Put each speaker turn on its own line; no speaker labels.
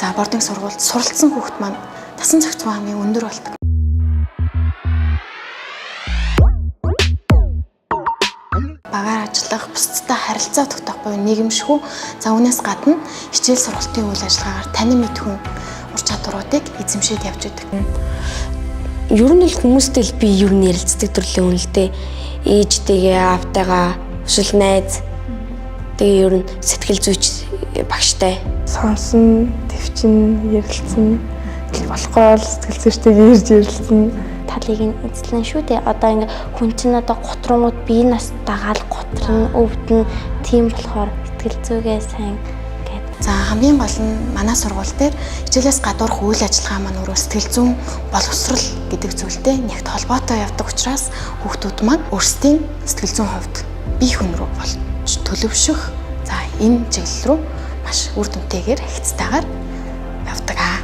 За бординг сургуульд суралцсан хүүхэд маань насан зохицон хамгийн өндөр болдог. Багаар ажиллах, бусдтай харилцаа тогтоох буюу нийгэмшгүй. За үүнээс гадна хичээл сургалтын үйл ажиллагаагаар танин мэдхүн ур чадваруудыг эзэмшээд явж байдаг.
Ер нь л хүмүүстэй л би юу нэрэлцдэг төрлийн хүн л дээ. Ээжтэйгээ, аавтайгаа, өшил найз. Тэгээ ер нь сэтгэл зүйч багштай.
Сонсон, төвчин, ярилцсан. Болохгүй бол сэтгэл зүйчтэйгээ ирж ярилцсан.
Талыг нь эзлэн шүү дээ. Одоо ингээ хүн чинь одоо готрongууд бие настайгаал готрон өвдөн тийм болохоор сэтгэл зүйгээ сайн гэдэг.
За хамгийн гол нь манай сургууль дээр хичээлээс гадуурх үйл ажиллагаа маань өөрөө сэтгэл зүйн боловсрол гэдэг зүйлтэй нэгт холбоотой явдаг учраас хүүхдүүд маань өөрсдийн сэтгэл зүйн хувьд бие хүн рүү болж төлөвшөх. За энэ чиглэл рүү маш үр дүнтэйгээр хязтайгаар явдаг.